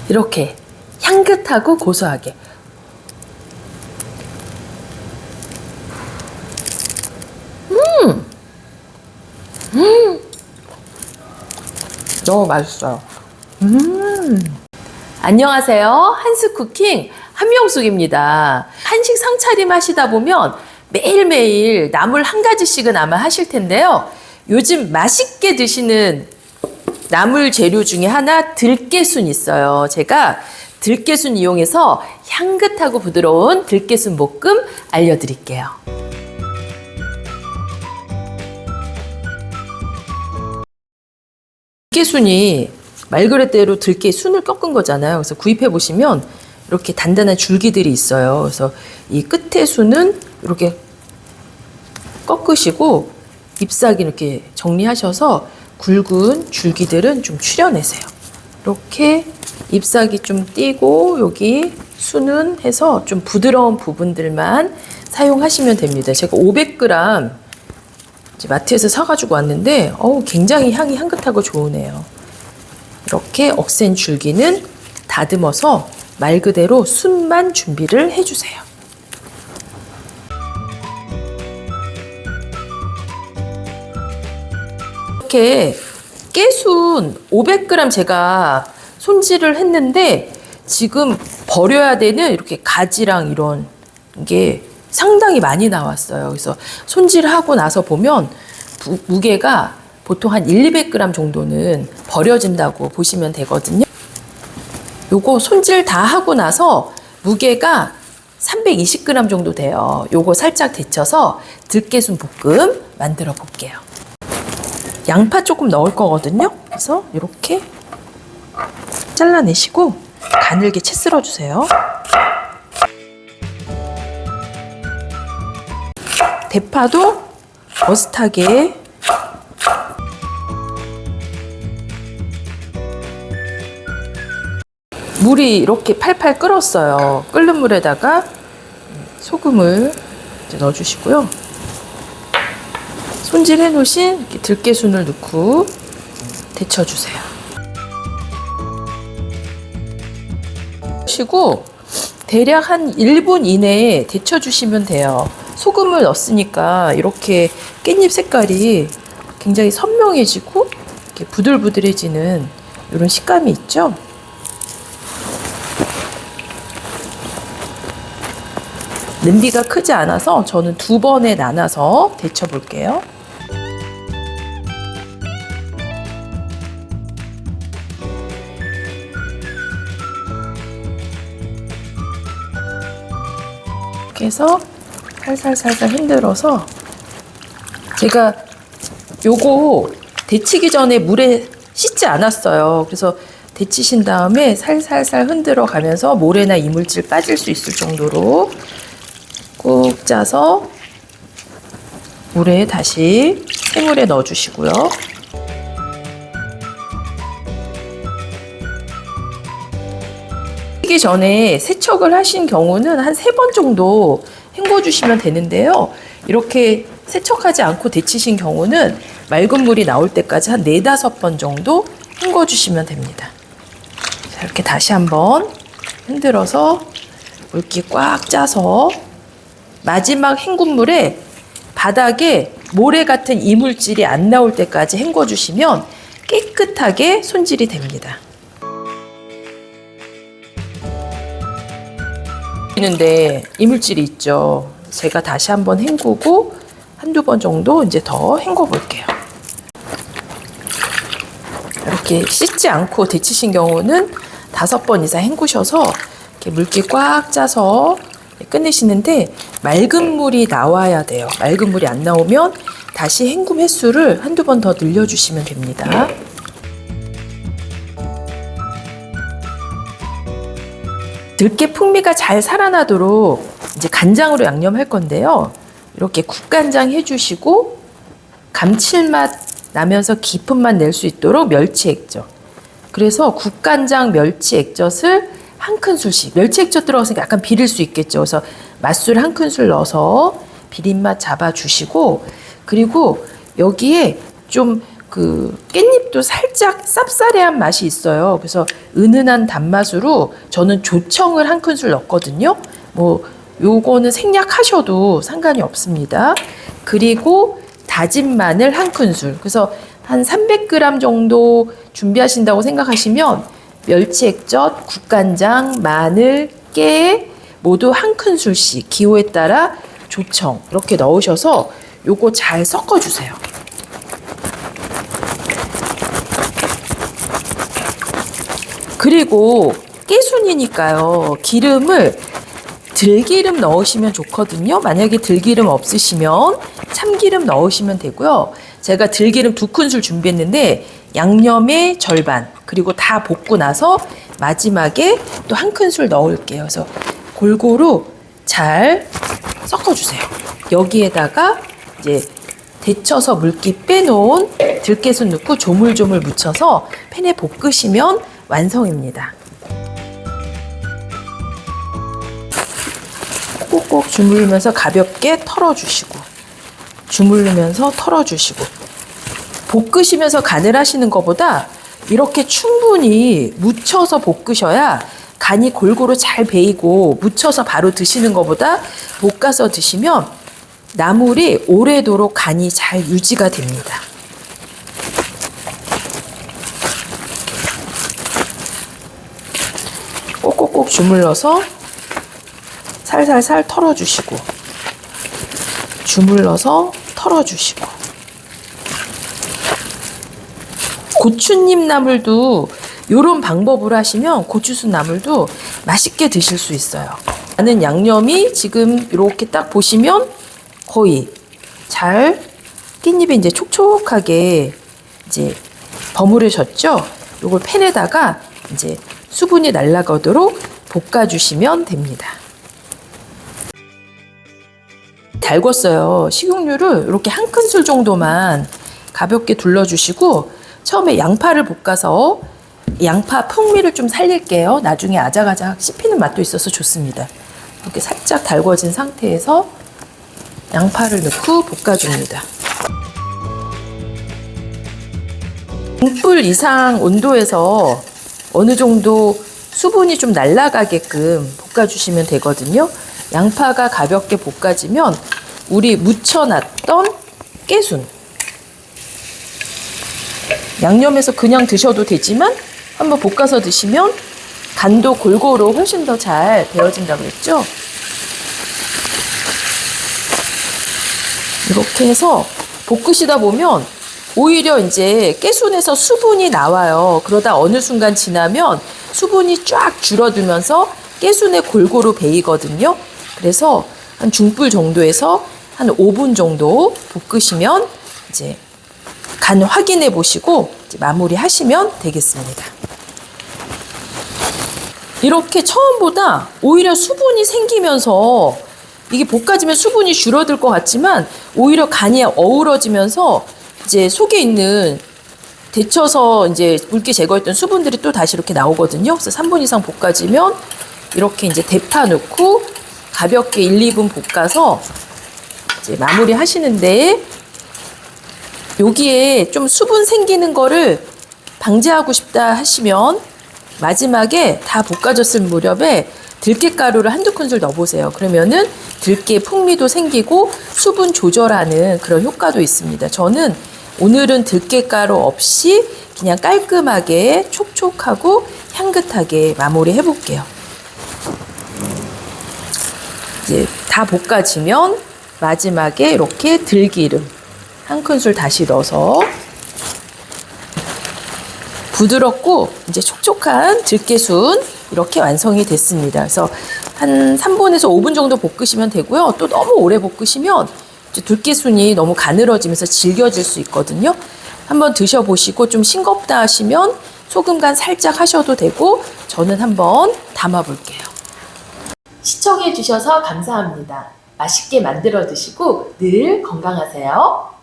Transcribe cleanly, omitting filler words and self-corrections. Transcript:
이렇게 향긋하고 고소하게. 너무 맛있어요. 안녕하세요. 한스쿠킹 한명숙입니다. 한식 상차림 하시다 보면 매일매일 나물 한 가지씩은 아마 하실 텐데요. 요즘 맛있게 드시는 나물 재료 중에 하나 들깨순 있어요. 제가 들깨순 이용해서 향긋하고 부드러운 들깨순 볶음 알려드릴게요. 들깨순이 말 그대로 들깨순을 꺾은 거잖아요. 그래서 구입해 보시면 이렇게 단단한 줄기들이 있어요. 그래서 이 끝에 순은 이렇게 꺾으시고 잎사귀 이렇게 정리하셔서 굵은 줄기들은 좀 추려내세요. 이렇게 잎사귀 좀 띄고 여기 순은 해서 좀 부드러운 부분들만 사용하시면 됩니다. 제가 500g 마트에서 사가지고 왔는데 굉장히 향이 향긋하고 좋으네요. 이렇게 억센 줄기는 다듬어서 말 그대로 순만 준비를 해주세요. 이렇게 깨순 500g 제가 손질을 했는데 지금 버려야 되는 이렇게 가지랑 이런 게 상당히 많이 나왔어요. 그래서 손질하고 나서 보면 무게가 보통 한 200g 정도는 버려진다고 보시면 되거든요. 요거 손질 다 하고 나서 무게가 320g 정도 돼요. 요거 살짝 데쳐서 들깨순 볶음 만들어 볼게요. 양파 조금 넣을 거거든요. 그래서 이렇게 잘라내시고 가늘게 채 썰어 주세요. 대파도 어슷하게 물이 이렇게 팔팔 끓었어요. 끓는 물에다가 소금을 이제 넣어주시고요. 손질해 놓으신 이렇게 들깨순을 넣고 데쳐주세요. 그리고 대략 한 1분 이내에 데쳐주시면 돼요. 소금을 넣었으니까 이렇게 깻잎 색깔이 굉장히 선명해지고 이렇게 부들부들해지는 이런 식감이 있죠. 냄비가 크지 않아서 저는 2번에 나눠서 데쳐 볼게요. 이렇게 해서 살살살살 흔들어서 제가 요거 데치기 전에 물에 씻지 않았어요. 그래서 데치신 다음에 살살살 흔들어 가면서 모래나 이물질 빠질 수 있을 정도로 꾹 짜서 물에 다시 새물에 넣어 주시고요. 씻기 전에 세척을 하신 경우는 한 3번 정도 헹궈 주시면 되는데요. 이렇게 세척하지 않고 데치신 경우는 맑은 물이 나올 때까지 한 4-5번 정도 헹궈 주시면 됩니다. 자, 이렇게 다시 한번 흔들어서 물기 꽉 짜서 마지막 헹군 물에 바닥에 모래 같은 이물질이 안 나올 때까지 헹궈 주시면 깨끗하게 손질이 됩니다. 있는데 이물질이 있죠. 제가 다시 한번 헹구고 한두 번 정도 이제 더 헹궈 볼게요. 이렇게 씻지 않고 데치신 경우는 5번 이상 헹구셔서 이렇게 물기 꽉 짜서 끝내시는데 맑은 물이 나와야 돼요. 맑은 물이 안 나오면 다시 헹굼 횟수를 한두 번 더 늘려주시면 됩니다. 들깨 풍미가 잘 살아나도록 이제 간장으로 양념할 건데요. 이렇게 국간장 해주시고 감칠맛 나면서 깊은 맛 낼 수 있도록 멸치 액젓. 그래서 국간장 멸치 액젓을 한 큰술씩, 멸치 액젓 들어가서 약간 비릴 수 있겠죠. 그래서 맛술 한 큰술 넣어서 비린맛 잡아주시고, 그리고 여기에 좀 그 깻잎도 살짝 쌉싸래한 맛이 있어요. 그래서 은은한 단맛으로 저는 조청을 한 큰술 넣거든요. 뭐 요거는 생략하셔도 상관이 없습니다. 그리고 다진 마늘 한 큰술. 그래서 한 300g 정도 준비하신다고 생각하시면 멸치 액젓, 국간장, 마늘, 깨 모두 한 큰술씩 기호에 따라 조청 이렇게 넣으셔서 요거 잘 섞어주세요. 그리고 깨순이니까요. 기름을 들기름 넣으시면 좋거든요. 만약에 들기름 없으시면 참기름 넣으시면 되고요. 제가 들기름 2큰술 준비했는데 양념의 절반 그리고 다 볶고 나서 마지막에 또 한 큰술 넣을게요. 그래서 골고루 잘 섞어주세요. 여기에다가 이제 데쳐서 물기 빼놓은 들깨순 넣고 조물조물 묻혀서 팬에 볶으시면 완성입니다. 꼭꼭 주물르면서 가볍게 털어주시고 주물르면서 털어주시고 볶으시면서 간을 하시는 것보다 이렇게 충분히 묻혀서 볶으셔야 간이 골고루 잘 배이고 묻혀서 바로 드시는 것보다 볶아서 드시면 나물이 오래도록 간이 잘 유지가 됩니다. 꼭꼭꼭 주물러서 살살살 털어주시고 주물러서 털어주시고 고추잎 나물도 이런 방법으로 하시면 고추순 나물도 맛있게 드실 수 있어요. 나는 양념이 지금 이렇게 딱 보시면 거의 잘 깻잎에 이제 촉촉하게 이제 버무려졌죠. 이걸 팬에다가 이제 수분이 날아가도록 볶아주시면 됩니다. 달궜어요. 식용유를 이렇게 한 큰술 정도만 가볍게 둘러주시고 처음에 양파를 볶아서 양파 풍미를 좀 살릴게요. 나중에 아작아작 씹히는 맛도 있어서 좋습니다. 이렇게 살짝 달궈진 상태에서 양파를 넣고 볶아줍니다. 중불 이상 온도에서 어느 정도 수분이 좀 날아가게끔 볶아주시면 되거든요. 양파가 가볍게 볶아지면 우리 무쳐놨던 깨순 양념해서 그냥 드셔도 되지만 한번 볶아서 드시면 간도 골고루 훨씬 더 잘 배어진다고 했죠. 이렇게 해서 볶으시다 보면 오히려 이제 깨순에서 수분이 나와요. 그러다 어느 순간 지나면 수분이 쫙 줄어들면서 깨순에 골고루 배이거든요. 그래서 한 중불 정도에서 한 5분 정도 볶으시면 이제 간 확인해 보시고 이제 마무리 하시면 되겠습니다. 이렇게 처음보다 오히려 수분이 생기면서 이게 볶아지면 수분이 줄어들 것 같지만 오히려 간이 어우러지면서 이제 속에 있는 데쳐서 이제 물기 제거했던 수분들이 또 다시 이렇게 나오거든요. 그래서 3분 이상 볶아지면 이렇게 이제 대파 넣고 가볍게 1, 2분 볶아서 이제 마무리 하시는데 여기에 좀 수분 생기는 거를 방지하고 싶다 하시면 마지막에 다 볶아졌을 무렵에 들깨가루를 한두 큰술 넣어보세요. 그러면은 들깨 풍미도 생기고 수분 조절하는 그런 효과도 있습니다. 저는 오늘은 들깨가루 없이 그냥 깔끔하게 촉촉하고 향긋하게 마무리 해볼게요. 이제 다 볶아지면 마지막에 이렇게 들기름 한 큰술 다시 넣어서 부드럽고 이제 촉촉한 들깨순 이렇게 완성이 됐습니다. 그래서 한 3분에서 5분 정도 볶으시면 되고요. 또 너무 오래 볶으시면 이제 들깨순이 너무 가늘어지면서 질겨질 수 있거든요. 한번 드셔보시고 좀 싱겁다 하시면 소금 간 살짝 하셔도 되고 저는 한번 담아볼게요. 시청해 주셔서 감사합니다. 맛있게 만들어 드시고 늘 건강하세요.